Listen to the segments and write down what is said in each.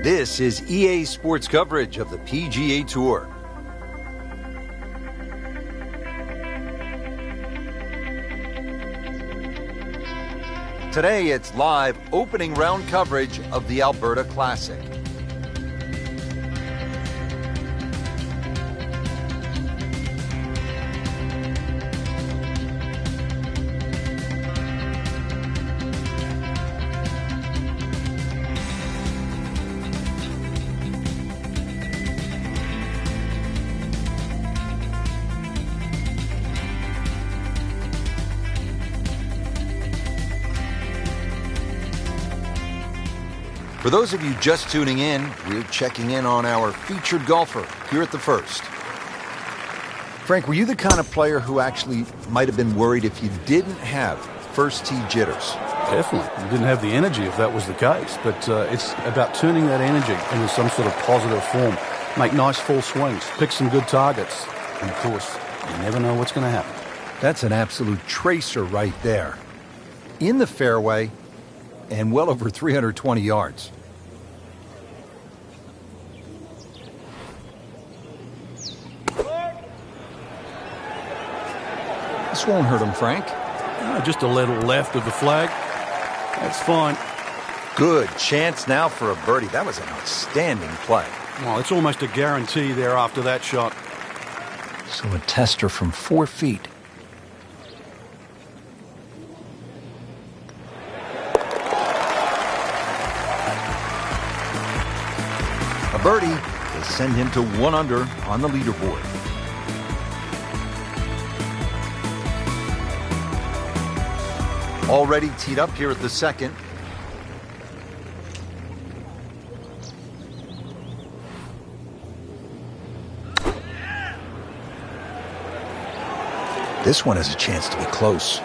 This is EA Sports coverage of the PGA Tour. Today, it's live opening round coverage of the Alberta Classic. For those of you just tuning in, we're checking in on our featured golfer here at the First. Frank, were you the kind of player who actually might have been worried if you didn't have first tee jitters? Definitely. You didn't have the energy if that was the case. But it's about turning that energy into some sort of positive form. Make nice full swings. Pick some good targets. And, of course, you never know what's going to happen. That's an absolute tracer right there. In the fairway and well over 320 yards. This won't hurt him, Frank. Just a little left of the flag. That's fine. Good chance now for a birdie. That was an outstanding play. Well, it's almost a guarantee there after that shot. So a tester from 4 feet. A birdie will send him to 1 under on the leaderboard. Already teed up here at the second. This one has a chance to be close.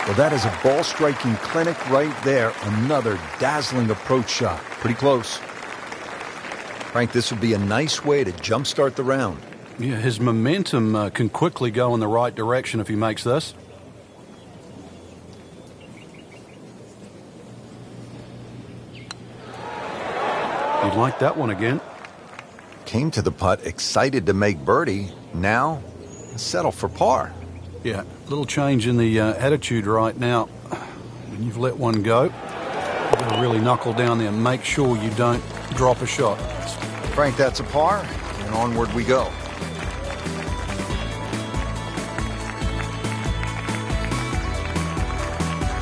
Well, that is a ball-striking clinic right there. Another dazzling approach shot. Pretty close. Frank, this would be a nice way to jumpstart the round. Yeah, his momentum can quickly go in the right direction if he makes this. He'd like that one again. Came to the putt, excited to make birdie. Now, settle for par. Yeah, a little change in the attitude right now. When you've let one go, you've got to really knuckle down there and make sure you don't drop a shot. Frank, that's a par, and onward we go.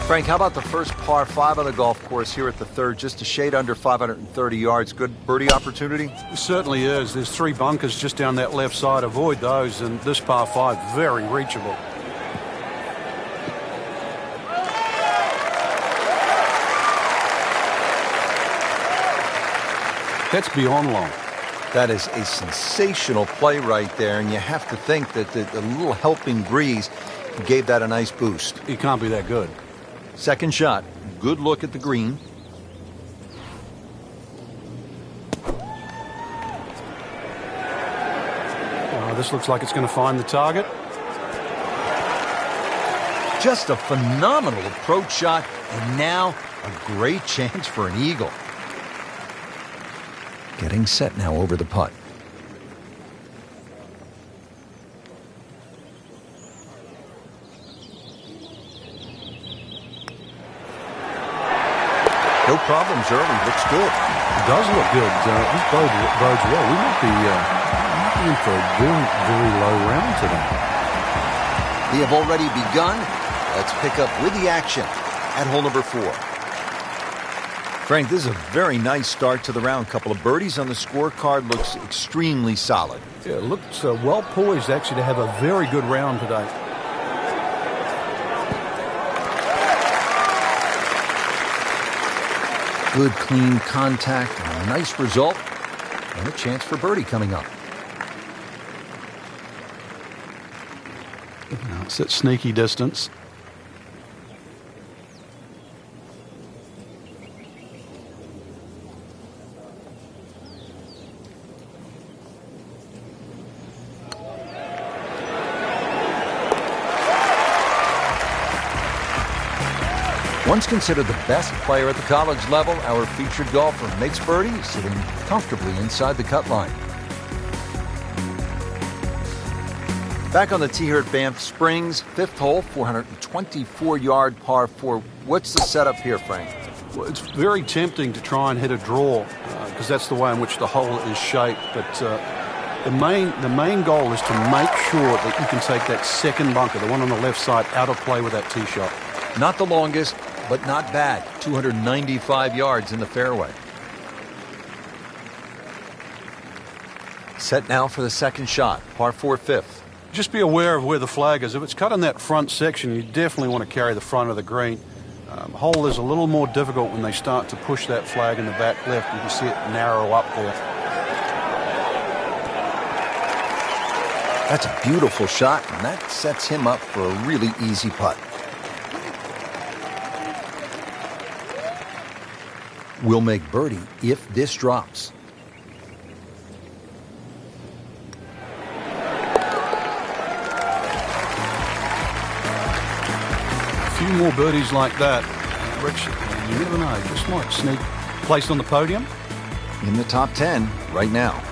Frank, how about the first par 5 on the golf course here at the third, just a shade under 530 yards. Good birdie opportunity? It certainly is. There's 3 bunkers just down that left side. Avoid those, and this par 5, very reachable. That's beyond long. That is a sensational play right there, and you have to think that the little helping breeze gave that a nice boost. It can't be that good. Second shot. Good look at the green. This looks like it's going to find the target. Just a phenomenal approach shot, and now a great chance for an eagle. Getting set now over the putt. No problems early. Looks good. It does look good. This bodes well. We might be in for a very, very low round today. We have already begun. Let's pick up with the action at hole number 4. Frank, this is a very nice start to the round. Couple of birdies on the scorecard. Looks extremely solid. Yeah, looks well poised actually to have a very good round today. Good, clean contact, and a nice result, and a chance for birdie coming up. Now it's at sneaky distance. Once considered the best player at the college level, our featured golfer makes birdie, sitting comfortably inside the cut line. Back on the tee here at Banff Springs, fifth hole, 424-yard par 4. What's the setup here, Frank? Well, it's very tempting to try and hit a draw because that's the way in which the hole is shaped. But the main goal is to make sure that you can take that second bunker, the one on the left side, out of play with that tee shot. Not the longest, but not bad. 295 yards in the fairway. Set now for the second shot, par 4 fifth. Just be aware of where the flag is. If it's cut in that front section, you definitely want to carry the front of the green. Hole is a little more difficult when they start to push that flag in the back left. You can see it narrow up there. That's a beautiful shot, and that sets him up for a really easy putt. We'll make birdie if this drops. A few more birdies like that, Rich, you never know, just might sneak place on the podium. In the top 10 right now.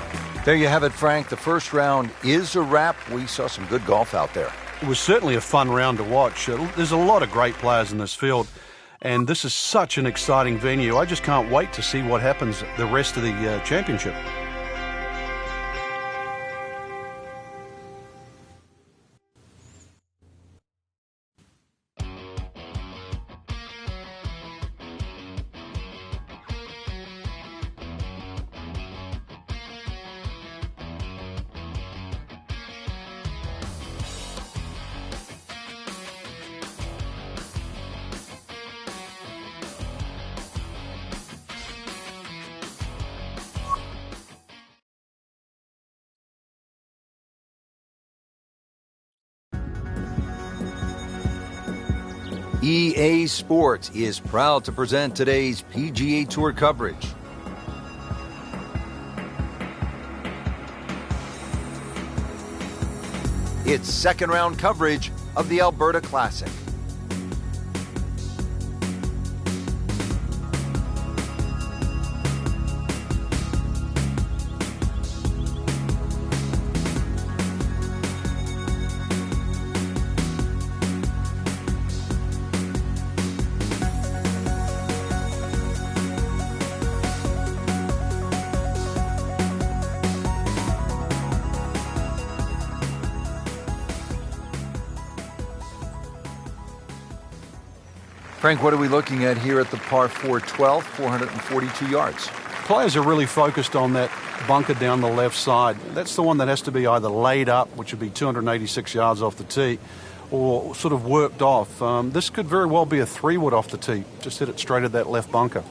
There you have it, Frank. The first round is a wrap. We saw some good golf out there. It was certainly a fun round to watch. There's a lot of great players in this field, and this is such an exciting venue. I just can't wait to see what happens the rest of the championship. EA Sports is proud to present today's PGA Tour coverage. It's second round coverage of the Alberta Classic. Frank, what are we looking at here at the par 4 12, 442 yards? Players are really focused on that bunker down the left side. That's the one that has to be either laid up, which would be 286 yards off the tee, or sort of worked off. This could very well be a 3-wood off the tee. Just hit it straight at that left bunker.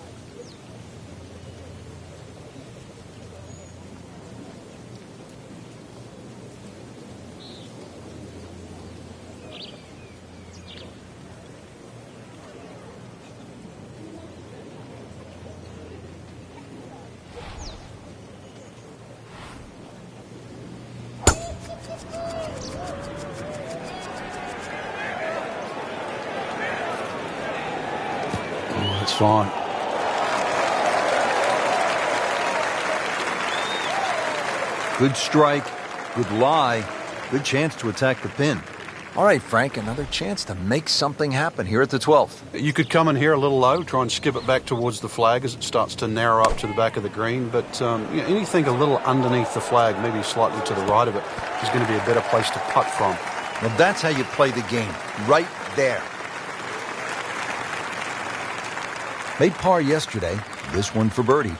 It's fine. Good strike, good lie, good chance to attack the pin. All right, Frank, another chance to make something happen here at the 12th. You could come in here a little low, try and skip it back towards the flag as it starts to narrow up to the back of the green. But anything a little underneath the flag, maybe slightly to the right of it, is going to be a better place to putt from. Well, that's how you play the game, right there. Made par yesterday, this one for birdie.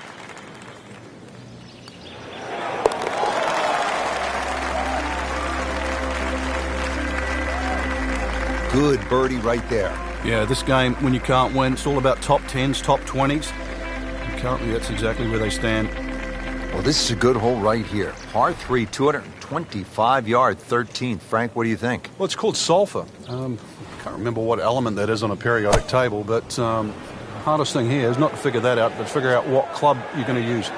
Good birdie right there. Yeah, this game, when you can't win, it's all about top 10s, top 20s. And currently, that's exactly where they stand. Well, this is a good hole right here. Par 3, 225-yard 13th. Frank, what do you think? Well, it's called sulfur. I can't remember what element that is on a periodic table, but hardest thing here is not to figure that out, but figure out what club you're going to use.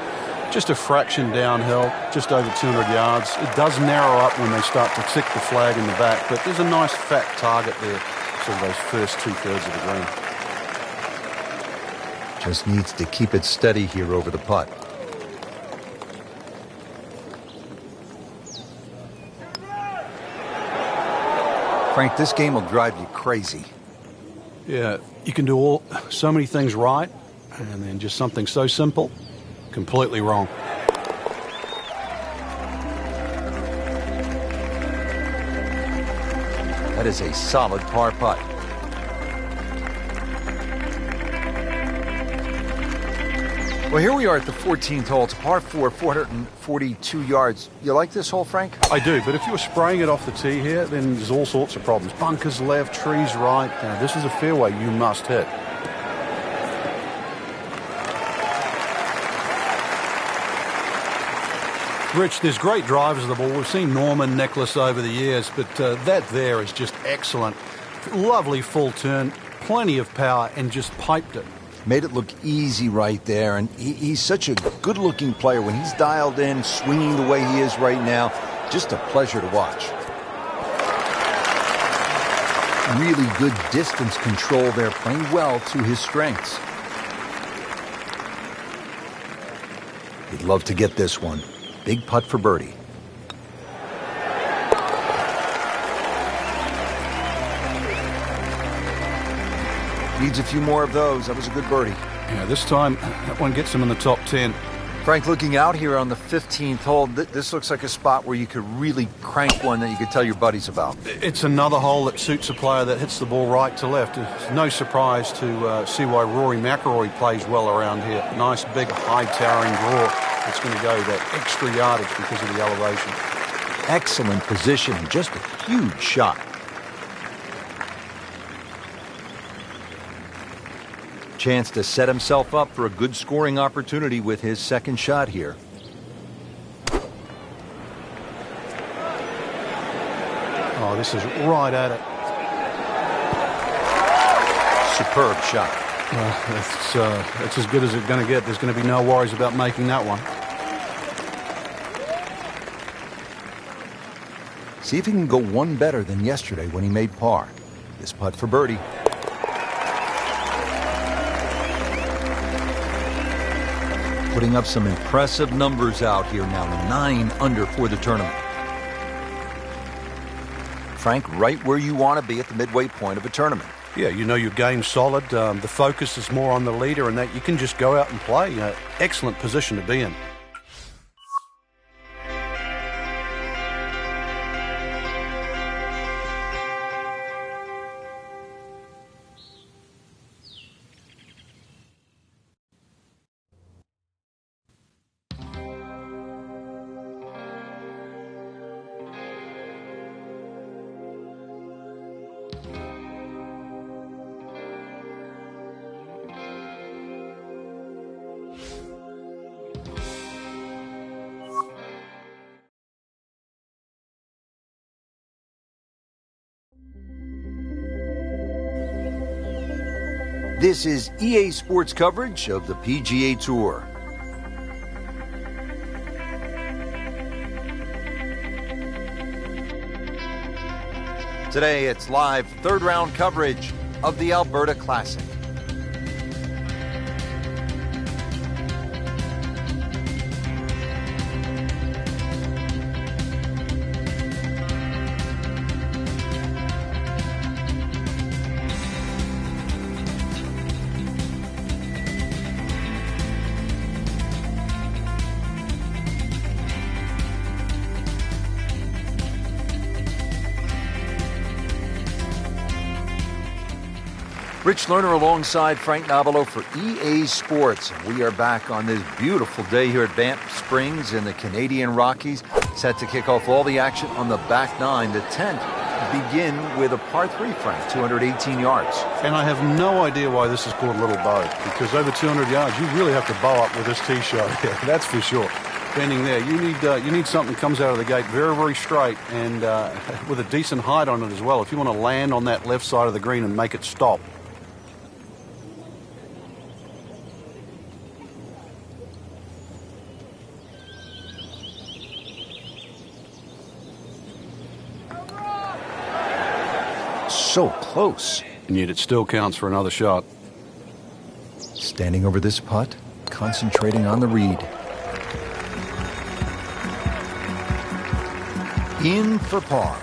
Just a fraction downhill, just over 200 yards. It does narrow up when they start to tick the flag in the back, but there's a nice fat target there, sort of those first 2/3 of the green. Just needs to keep it steady here over the putt. Frank, this game will drive you crazy. Yeah, you can do so many things right, and then just something so simple, completely wrong. That is a solid par putt. Well, here we are at the 14th hole. It's a par 4, 442 yards. You like this hole, Frank? I do, but if you were spraying it off the tee here, then there's all sorts of problems. Bunkers left, trees right. This is a fairway you must hit. Rich, there's great drivers of the ball. We've seen Norman, Nicholas over the years, but that there is just excellent. Lovely full turn, plenty of power, and just piped it. Made it look easy right there, and he's such a good-looking player. When he's dialed in, swinging the way he is right now, just a pleasure to watch. Really good distance control there, playing well to his strengths. He'd love to get this one. Big putt for birdie. Needs a few more of those. That was a good birdie. Yeah, this time, that one gets him in the top 10. Frank, looking out here on the 15th hole, this looks like a spot where you could really crank one that you could tell your buddies about. It's another hole that suits a player that hits the ball right to left. It's no surprise to see why Rory McIlroy plays well around here. Nice, big, high-towering draw. It's going to go that extra yardage because of the elevation. Excellent position. Just a huge shot. Chance to set himself up for a good scoring opportunity with his second shot here. Oh, this is right at it. Superb shot. That's as good as it's going to get. There's going to be no worries about making that one. See if he can go one better than yesterday when he made par. This putt for birdie. Putting up some impressive numbers out here now. 9 under for the tournament. Frank, right where you want to be at the midway point of a tournament. Yeah, you know your game's solid. The focus is more on the leader and that you can just go out and play. Excellent position to be in. This is EA Sports coverage of the PGA Tour. Today it's live third round coverage of the Alberta Classic. Rich Lerner alongside Frank Nobilo for EA Sports. And we are back on this beautiful day here at Banff Springs in the Canadian Rockies. Set to kick off all the action on the back nine. The 10th begin with a par 3, Frank, 218 yards. And I have no idea why this is called Little Bow, because over 200 yards, you really have to bow up with this tee shot. Yeah, that's for sure. Bending there, you need something that comes out of the gate very, very straight and with a decent height on it as well. If you want to land on that left side of the green and make it stop. So close. And yet it still counts for another shot. Standing over this putt, concentrating on the read. In for par.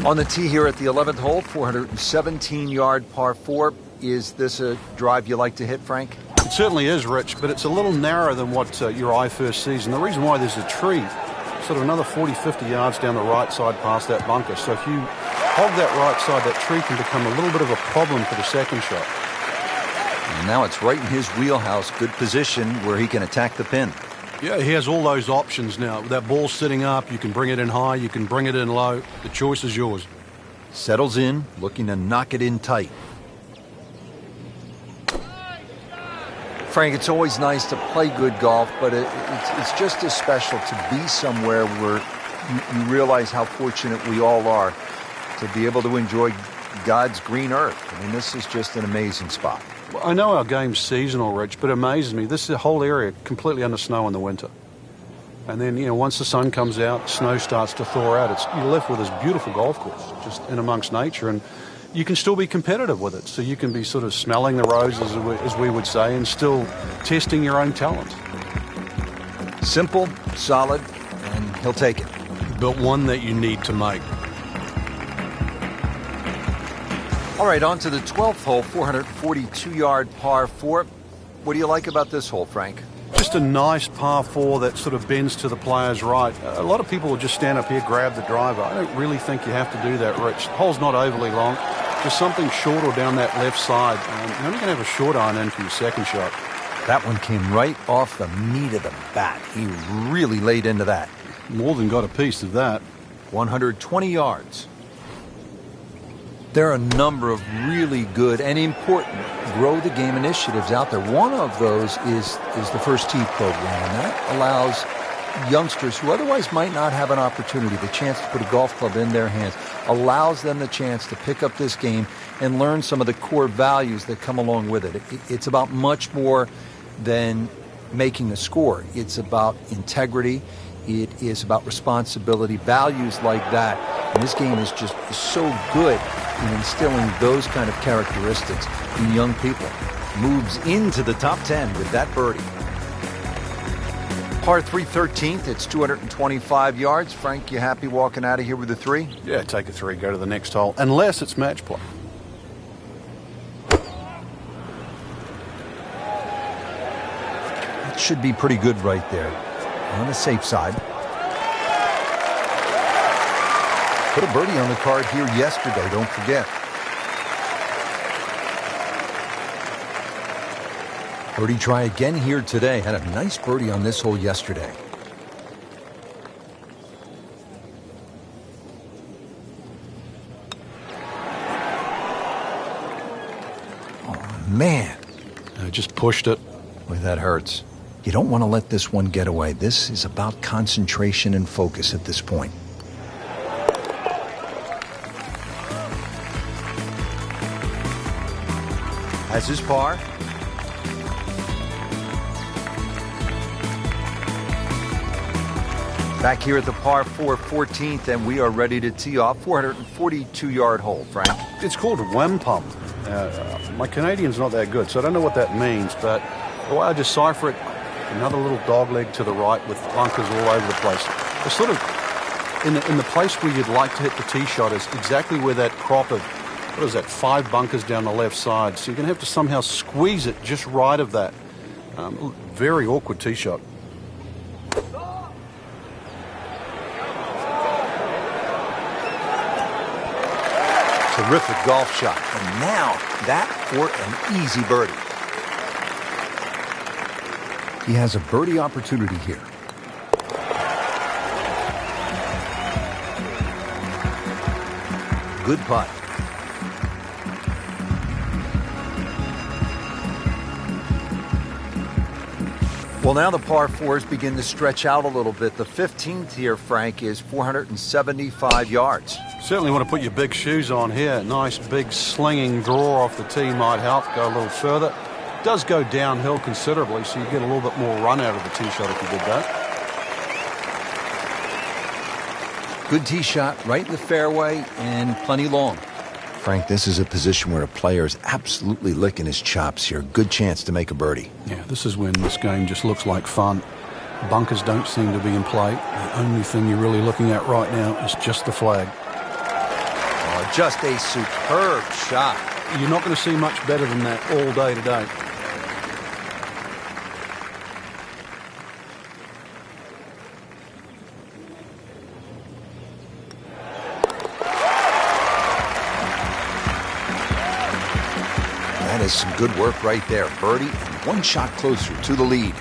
On the tee here at the 11th hole, 417-yard par 4. Is this a drive you like to hit, Frank? It certainly is, Rich, but it's a little narrower than what your eye first sees. And the reason why, there's a tree sort of another 40, 50 yards down the right side past that bunker. So if you hog that right side, that tree can become a little bit of a problem for the second shot. And now it's right in his wheelhouse. Good position where he can attack the pin. Yeah, he has all those options now. With that ball sitting up, you can bring it in high, you can bring it in low. The choice is yours. Settles in, looking to knock it in tight. Frank, it's always nice to play good golf, but it's just as special to be somewhere where you realize how fortunate we all are to be able to enjoy God's green earth. I mean, this is just an amazing spot. Well, I know our game's seasonal, Rich, but it amazes me. This is a whole area completely under snow in the winter. And then, once the sun comes out, snow starts to thaw out. You're left with this beautiful golf course, just in amongst nature. And you can still be competitive with it. So you can be sort of smelling the roses, as we would say, and still testing your own talent. Simple, solid, and he'll take it. But one that you need to make. All right, on to the 12th hole, 442-yard par 4. What do you like about this hole, Frank? Just a nice par 4 that sort of bends to the player's right. A lot of people will just stand up here, grab the driver. I don't really think you have to do that, Rich. The hole's not overly long. Just something short or down that left side. You're only going to have a short iron in for your second shot. That one came right off the meat of the bat. He really laid into that. More than got a piece of that. 120 yards. There are a number of really good and important grow the game initiatives out there. One of those is the First Tee program, and that allows youngsters who otherwise might not have an opportunity, the chance to put a golf club in their hands, allows them the chance to pick up this game and learn some of the core values that come along with it. It's about much more than making a score. It's about integrity. It is about responsibility, values like that. And this game is just so good in instilling those kind of characteristics in young people. Moves into the top 10 with that birdie. Par 3 13th, it's 225 yards. Frank, you happy walking out of here with a 3? Yeah, take a 3, go to the next hole, unless it's match play. That should be pretty good right there. On the safe side. Put a birdie on the card here yesterday, don't forget. Birdie try again here today. Had a nice birdie on this hole yesterday. Oh, man. I just pushed it. Boy, that hurts. You don't want to let this one get away. This is about concentration and focus at this point. Has his par. Back here at the par 4 14th, and we are ready to tee off. 442-yard hole, Frank. It's called wampum. My Canadian's not that good, so I don't know what that means, but the way I decipher it, another little dog leg to the right with bunkers all over the place. It's sort of in the place where you'd like to hit the tee shot is exactly where that crop of, 5 bunkers down the left side. So you're going to have to somehow squeeze it just right of that. Very awkward tee shot. Terrific golf shot. And now that for an easy birdie. He has a birdie opportunity here. Good putt. Well, now the par 4s begin to stretch out a little bit. The 15th here, Frank, is 475 yards. Certainly want to put your big shoes on here. Nice big slinging draw off the tee might help go a little further. It does go downhill considerably, so you get a little bit more run out of the tee shot if you did that. Good tee shot, right in the fairway, and plenty long. Frank, this is a position where a player is absolutely licking his chops here. Good chance to make a birdie. Yeah, this is when this game just looks like fun. Bunkers don't seem to be in play. The only thing you're really looking at right now is just the flag. Oh, just a superb shot. You're not going to see much better than that all day today. That is some good work right there. Birdie and one shot closer to the lead.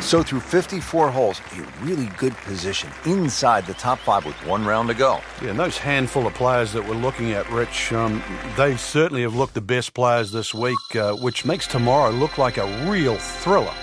So through 54 holes, a really good position inside the top 5 with 1 round to go. Yeah, and those handful of players that we're looking at, Rich, they certainly have looked the best players this week, which makes tomorrow look like a real thriller.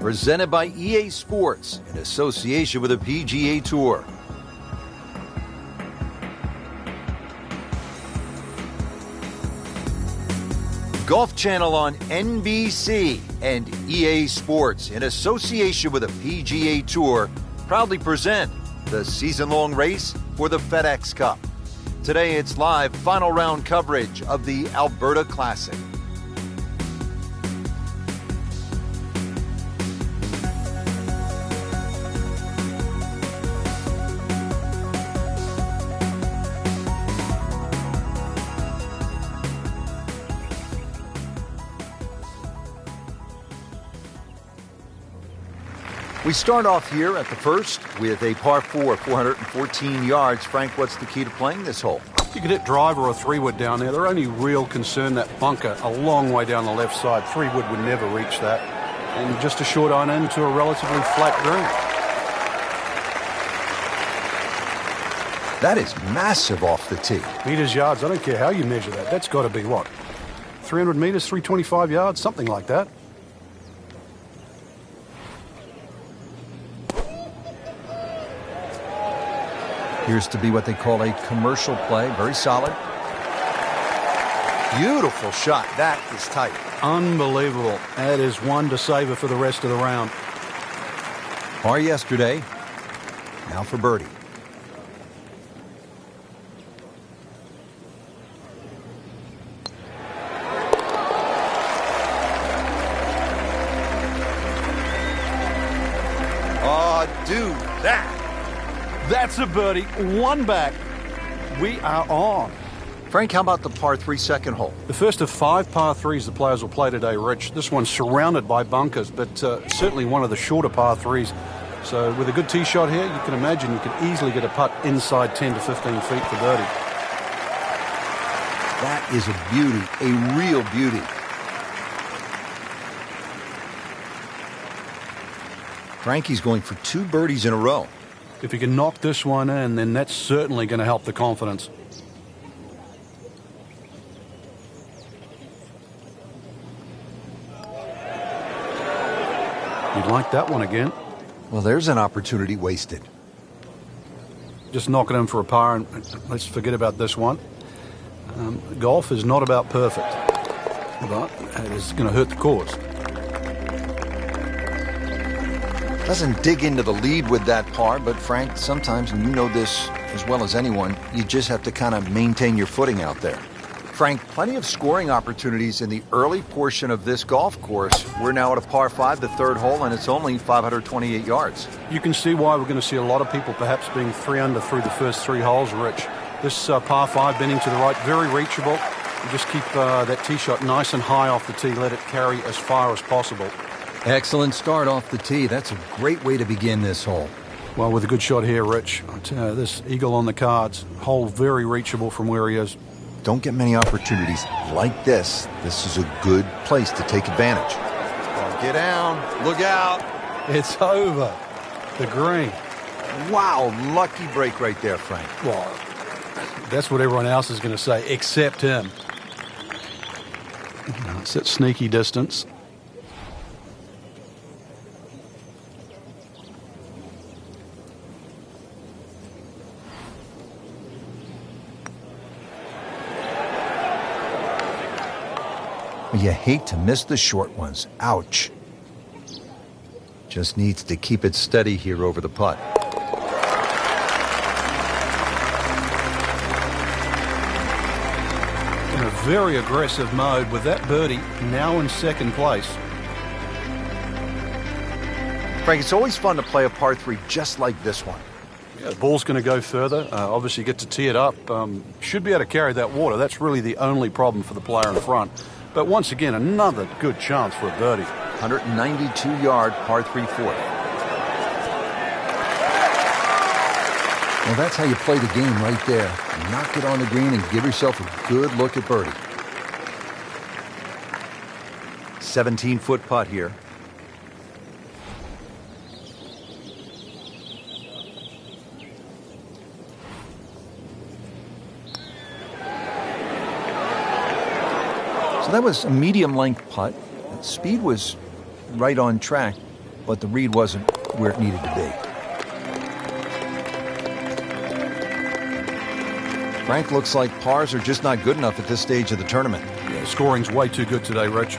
Presented by EA Sports in association with the PGA Tour. Golf Channel on NBC and EA Sports in association with the PGA Tour proudly present the season-long race for the FedEx Cup. Today it's live final round coverage of the Alberta Classic. We start off here at the first with a par 4, 414 yards. Frank, what's the key to playing this hole? You could hit driver or 3-wood down there. Their only real concern, that bunker a long way down the left side. 3-wood would never reach that. And just a short iron in to a relatively flat green. That is massive off the tee. Meters, yards, I don't care how you measure that. That's got to be what? 300 meters, 325 yards, something like that. Appears to be what they call a commercial play. Very solid. Beautiful shot. That is tight. Unbelievable. That is one to savor for the rest of the round. Par yesterday. Now for birdie. Oh, dude, that. That's a birdie. One back. We are on. Frank, how about the par 3 second hole? The first of 5 par 3s the players will play today, Rich. This one's surrounded by bunkers, but certainly one of the shorter par 3s. So with a good tee shot here, you can imagine you could easily get a putt inside 10 to 15 feet for birdie. That is a beauty, a real beauty. Frankie's going for 2 birdies in a row. If you can knock this one in, then that's certainly going to help the confidence. You'd like that one again. Well, there's an opportunity wasted. Just knock it in for a par, and let's forget about this one. Golf is not about perfect, but it is going to hurt the course. Doesn't dig into the lead with that par, but Frank, sometimes, and you know this as well as anyone, you just have to kind of maintain your footing out there. Frank, plenty of scoring opportunities in the early portion of this golf course. We're now at a par 5, the third hole, and it's only 528 yards. You can see why we're going to see a lot of people perhaps being 3 under through the first 3 holes, Rich. This par 5 bending to the right, very reachable. You just keep that tee shot nice and high off the tee, let it carry as far as possible. Excellent start off the tee. That's a great way to begin this hole. Well, with a good shot here, Rich, I tell you, this eagle on the cards, hole very reachable from where he is. Don't get many opportunities like this. This is a good place to take advantage. Get down. Look out. It's over. The green. Wow, lucky break right there, Frank. Well, that's what everyone else is going to say, except him. It's at sneaky distance. You hate to miss the short ones. Ouch. Just needs to keep it steady here over the putt. In a very aggressive mode with that birdie now in second place. Frank, it's always fun to play a par 3 just like this one. Yeah, the ball's going to go further. Obviously, get to tee it up. Should be able to carry that water. That's really the only problem for the player in front. But once again, another good chance for a birdie. 192-yard par 3 fourth. Well, that's how you play the game right there. Knock it on the green and give yourself a good look at birdie. 17-foot putt here. So that was a medium-length putt. Speed was right on track, but the read wasn't where it needed to be. Frank, looks like pars are just not good enough at this stage of the tournament. Yeah, scoring's way too good today, Rich.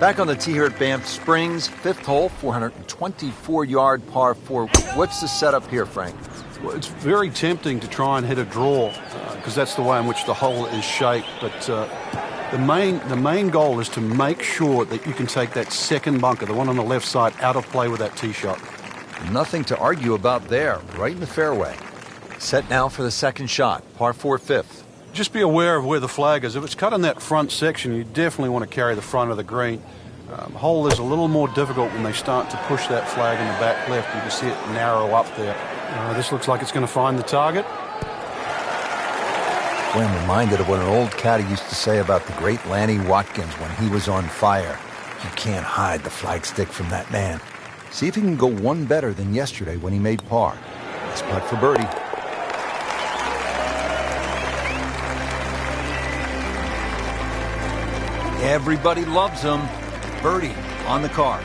Back on the tee here at Banff Springs, 5th hole, 424-yard par 4. What's the setup here, Frank? Well, it's very tempting to try and hit a draw because that's the way in which the hole is shaped, but the main goal is to make sure that you can take that second bunker, the one on the left side, out of play with that tee shot. Nothing to argue about there, right in the fairway. Set now for the second shot, par 4 5th. Just be aware of where the flag is. If it's cut in that front section, you definitely want to carry the front of the green. Hole is a little more difficult when they start to push that flag in the back left. You can see it narrow up there. This looks like it's going to find the target. Well, I'm reminded of what an old caddy used to say about the great Lanny Watkins when he was on fire. You can't hide the flagstick from that man. See if he can go one better than yesterday when he made par. Nice putt for birdie. Everybody loves him. Birdie on the card.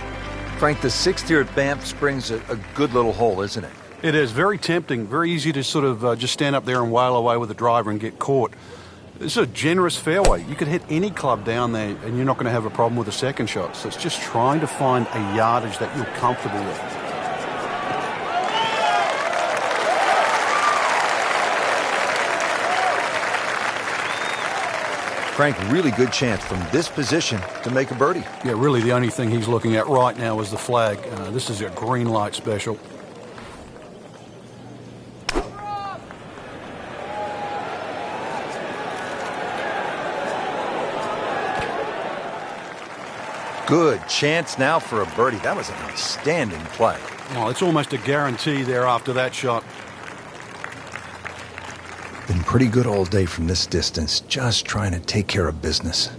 Frank, the 6th here at Banff Springs, a good little hole, isn't it? It is very tempting, very easy to sort of just stand up there and wail away with the driver and get caught. This is a generous fairway. You could hit any club down there and you're not going to have a problem with a second shot. So it's just trying to find a yardage that you're comfortable with. Frank, really good chance from this position to make a birdie. Yeah, really the only thing he's looking at right now is the flag. This is a green light special. Good chance now for a birdie. That was an outstanding play. Well, it's almost a guarantee there after that shot. Been pretty good all day from this distance, just trying to take care of business.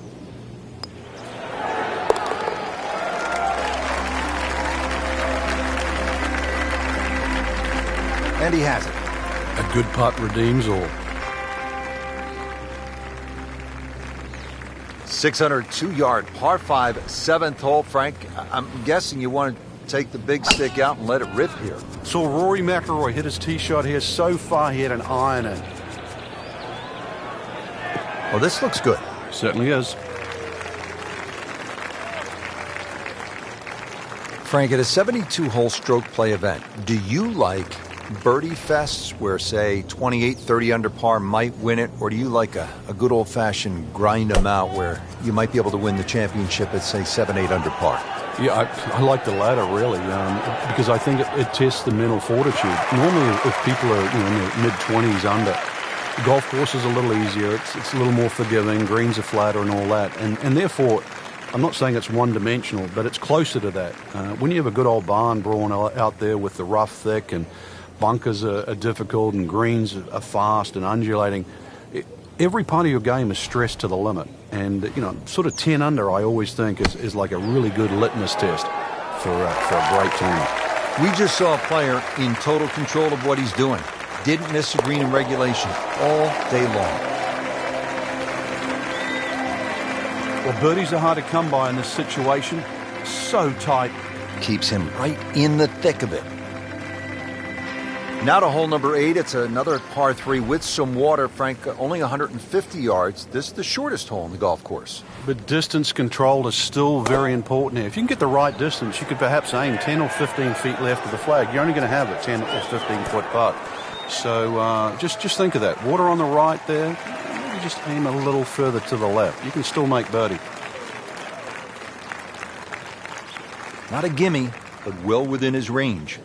And he has it. A good putt redeems all. 602-yard par 5 7th hole. Frank, I'm guessing you want to take the big stick out and let it rip here. Saw Rory McIlroy hit his tee shot here. So far he had an iron in. Well, this looks good. Certainly is. Frank, at a 72-hole stroke play event, do you like birdie fests where, say, 28, 30 under par might win it, or do you like a good old-fashioned grind them out where you might be able to win the championship at, say, 7, 8 under par? Yeah, I like the latter, really, because I think it tests the mental fortitude. Normally, if people are in their mid-20s under, the golf course is a little easier, it's a little more forgiving, greens are flatter and all that, and therefore, I'm not saying it's one-dimensional, but it's closer to that. When you have a good old barn brawn out there with the rough thick and bunkers are difficult and greens are fast and undulating, every part of your game is stressed to the limit. And, sort of 10 under, I always think, is like a really good litmus test for a great tournament. We just saw a player in total control of what he's doing. Didn't miss a green in regulation all day long. Well, birdies are hard to come by in this situation. So tight. Keeps him right in the thick of it. Now to hole number 8. It's another par 3 with some water. Frank, only 150 yards. This is the shortest hole in the golf course. But distance control is still very important here. If you can get the right distance, you could perhaps aim 10 or 15 feet left of the flag. You're only going to have a 10 or 15-foot putt. So just think of that. Water on the right there. Maybe just aim a little further to the left. You can still make birdie. Not a gimme, but well within his range.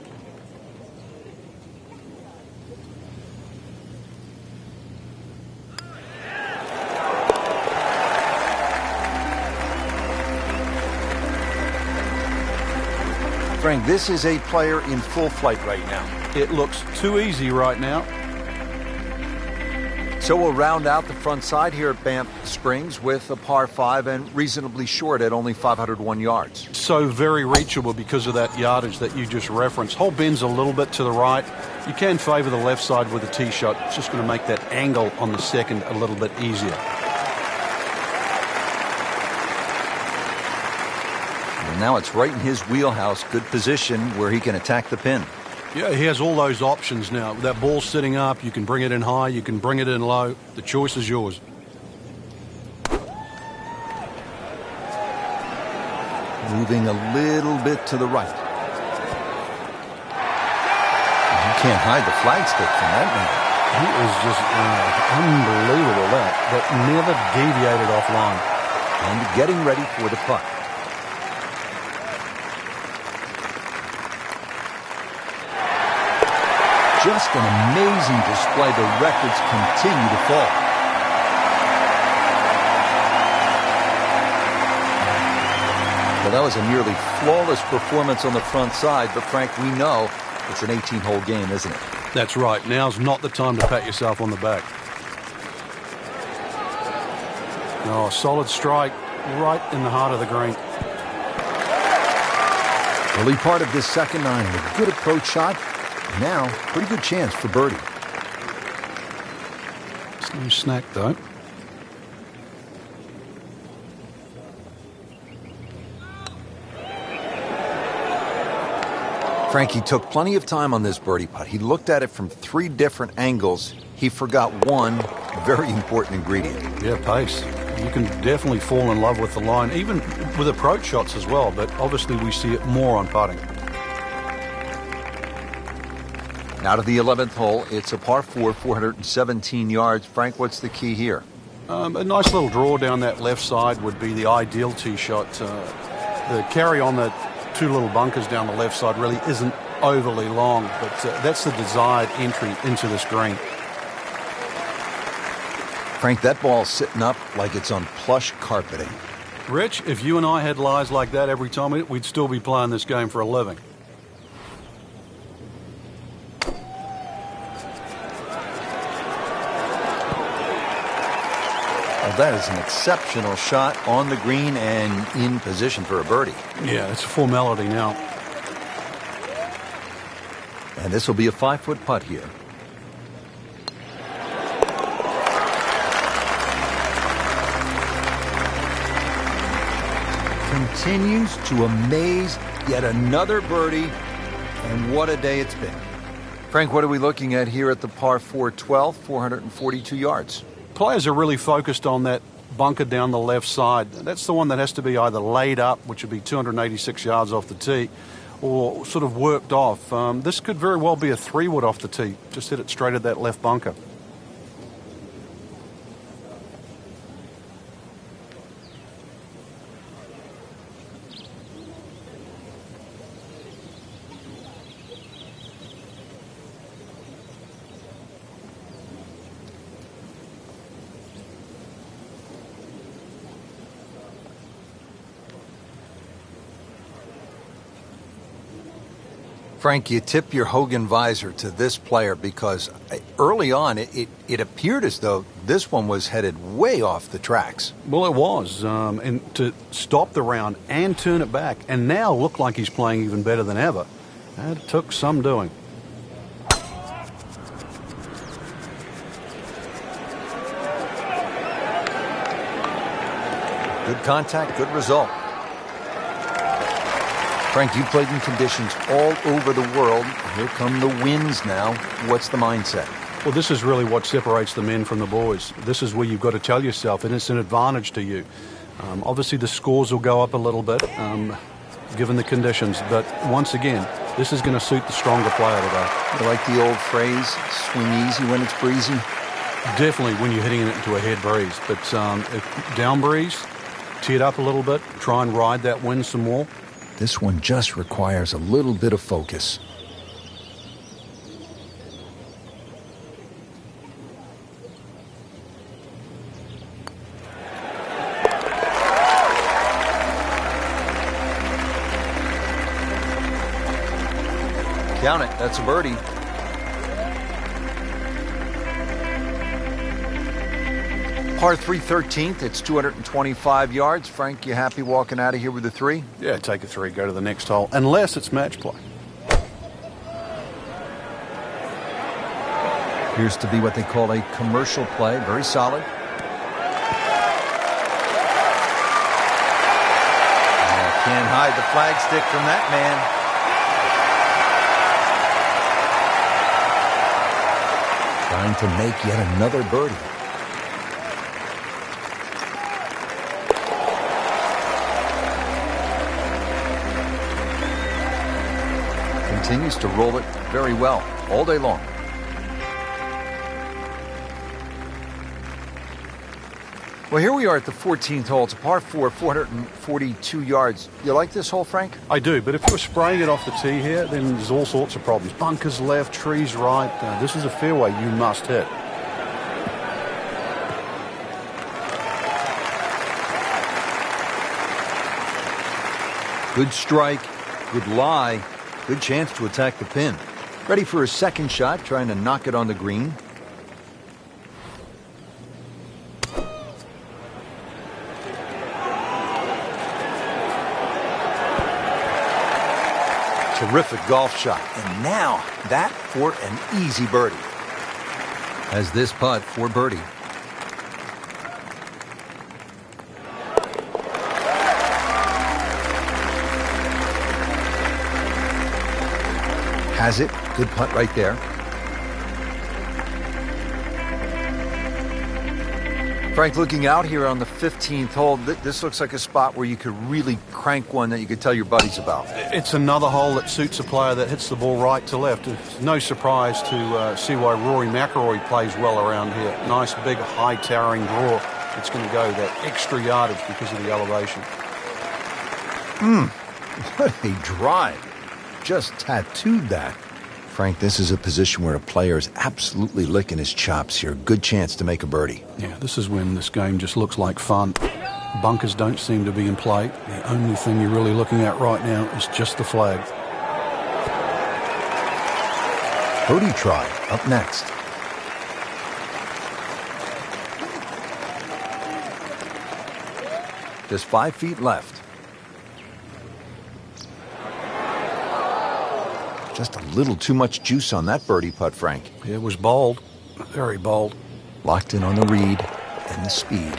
Frank, this is a player in full flight right now. It looks too easy right now. So we'll round out the front side here at Banff Springs with a par 5 and reasonably short at only 501 yards. So very reachable because of that yardage that you just referenced. Hole bends a little bit to the right. You can favor the left side with a tee shot. It's just going to make that angle on the second a little bit easier. And now it's right in his wheelhouse. Good position where he can attack the pin. Yeah, he has all those options now. That ball's sitting up. You can bring it in high. You can bring it in low. The choice is yours. Moving a little bit to the right. You can't hide the flagstick from that man. He is just unbelievable, that never deviated offline. And getting ready for the putt. Just an amazing display. The records continue to fall. Well, that was a nearly flawless performance on the front side, but Frank, we know it's an 18-hole game, isn't it? That's right. Now's not the time to pat yourself on the back. Oh, solid strike right in the heart of the green. Early part of this second nine, a good approach shot. Now, pretty good chance for birdie. It's no snack, though. Frankie took plenty of time on this birdie putt. He looked at it from 3 different angles. He forgot one very important ingredient. Yeah, pace. You can definitely fall in love with the line, even with approach shots as well, but obviously we see it more on putting. Now to the 11th hole. It's a par 4, 417 yards. Frank, what's the key here? A nice little draw down that left side would be the ideal tee shot. The carry on the 2 little bunkers down the left side really isn't overly long, but that's the desired entry into this green. Frank, that ball's sitting up like it's on plush carpeting. Rich, if you and I had lies like that every time, we'd still be playing this game for a living. Well, that is an exceptional shot on the green and in position for a birdie. Yeah, it's a formality now. And this will be a 5-foot putt here. Continues to amaze. Yet another birdie. And what a day it's been. Frank, what are we looking at here at the par 4 12, 442 yards? Players are really focused on that bunker down the left side. That's the one that has to be either laid up, which would be 286 yards off the tee, or sort of worked off. This could very well be a 3-wood off the tee. Just hit it straight at that left bunker. Frank, you tip your Hogan visor to this player because early on it appeared as though this one was headed way off the tracks. Well, it was. And to stop the round and turn it back and now look like he's playing even better than ever, that took some doing. Good contact, good result. Frank, you played in conditions all over the world. Here come the winds now. What's the mindset? Well, this is really what separates the men from the boys. This is where you've got to tell yourself, and it's an advantage to you. Obviously, the scores will go up a little bit, given the conditions. But once again, this is going to suit the stronger player today. You like the old phrase, swing easy when it's breezy? Definitely when you're hitting it into a head breeze. But if down breeze, tee it up a little bit, try and ride that wind some more. This one just requires a little bit of focus. Count it, that's a birdie. Par 3 13th, it's 225 yards. Frank, you happy walking out of here with a 3? Yeah, take a 3, go to the next hole, unless it's match play. Appears to be what they call a commercial play, very solid. Can't hide the flagstick from that man. Trying to make yet another birdie. Continues to roll it very well all day long. Well, here we are at the 14th hole. It's a par 4, 442 yards. You like this hole, Frank? I do, but if you're spraying it off the tee here, then there's all sorts of problems. Bunkers left, trees right. This is a fairway you must hit. Good strike, good lie, good chance to attack the pin. Ready for his second shot, trying to knock it on the green. Terrific golf shot. And now that for an easy birdie. Has this putt for birdie. Has it. Good putt right there. Frank, looking out here on the 15th hole, this looks like a spot where you could really crank one that you could tell your buddies about. It's another hole that suits a player that hits the ball right to left. It's no surprise to see why Rory McIlroy plays well around here. Nice, big, high towering draw. It's going to go that extra yardage because of the elevation. What a drive. Just tattooed that. Frank, this is a position where a player is absolutely licking his chops here. Good chance to make a birdie. Yeah, this is when this game just looks like fun. Bunkers don't seem to be in play. The only thing you're really looking at right now is just the flag. Birdie try up next. Just 5 feet left. Just a little too much juice on that birdie putt, Frank. It was bold, very bold. Locked in on the read and the speed.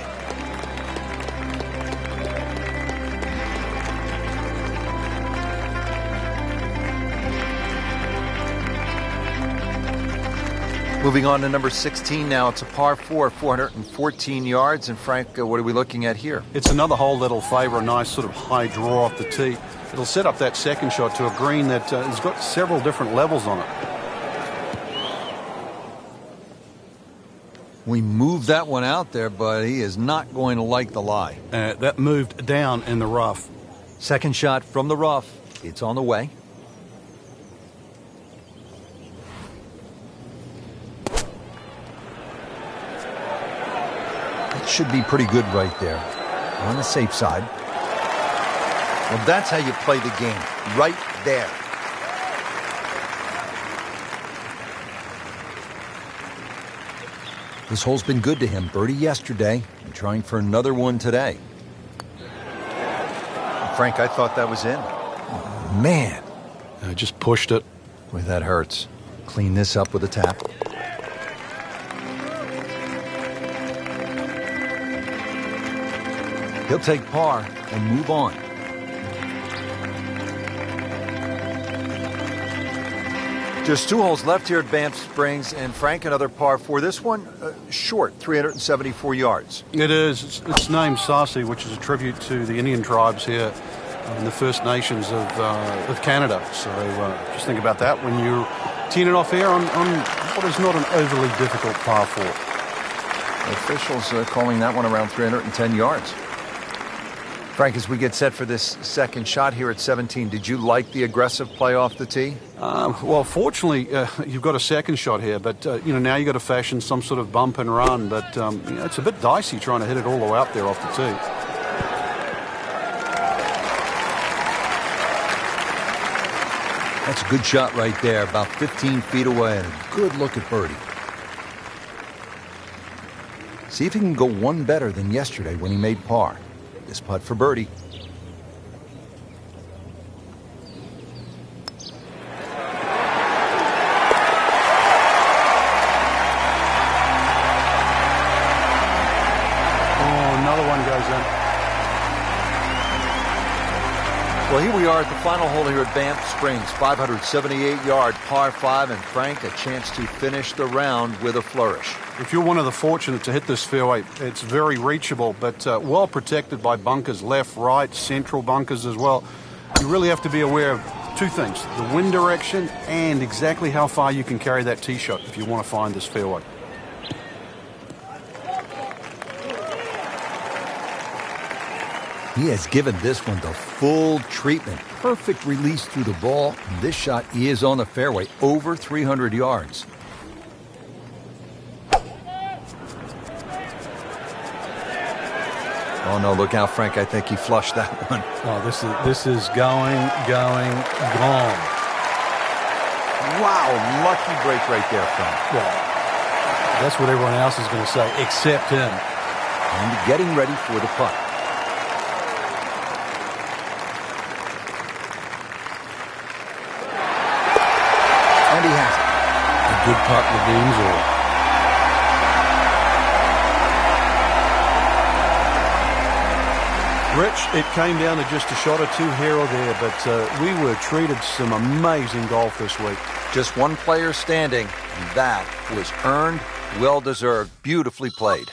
Moving on to number 16 now. It's a par 4, 414 yards. And Frank, what are we looking at here? It's another hole that'll favour a nice sort of high draw off the tee. It'll set up that second shot to a green that has got several different levels on it. We moved that one out there, but he is not going to like the lie. That moved down in the rough. Second shot from the rough. It's on the way. That should be pretty good right there. On the safe side. Well, that's how you play the game. Right there. This hole's been good to him. Birdie yesterday and trying for another one today. Frank, I thought that was in. Oh, man. I just pushed it. Boy, that hurts. Clean this up with a tap. He'll take par and move on. Just 2 holes left here at Banff Springs, and Frank, another par 4. This one, short, 374 yards. It is. It's named Sarsi, which is a tribute to the Indian tribes here in the First Nations of Canada. So just think about that when you're teeing it off here on what is not an overly difficult par 4. Officials calling that one around 310 yards. Frank, as we get set for this second shot here at 17, did you like the aggressive play off the tee? Well, fortunately, you've got a second shot here, but now you've got to fashion some sort of bump and run. But it's a bit dicey trying to hit it all the way up there off the tee. That's a good shot right there, about 15 feet away, and a good look at birdie. See if he can go one better than yesterday when he made par. This putt for birdie. Another one goes in. Well, here we are at the final hole here at Banff Springs, 578-yard par 5, and Frank, a chance to finish the round with a flourish. If you're one of the fortunate to hit this fairway, it's very reachable, but well protected by bunkers, left, right, central bunkers as well. You really have to be aware of 2 things, the wind direction and exactly how far you can carry that tee shot if you want to find this fairway. He has given this one the full treatment. Perfect release through the ball. And this shot is on the fairway, over 300 yards. Oh, no, look out, Frank. I think he flushed that one. Oh, this is going, gone. Wow, lucky break right there, Frank. Well, that's what everyone else is going to say, except him. And getting ready for the putt. And he has it. A good putt redeems all. Rich, it came down to just a shot or 2 here or there, but we were treated some amazing golf this week. Just one player standing, and that was earned, well-deserved, beautifully played.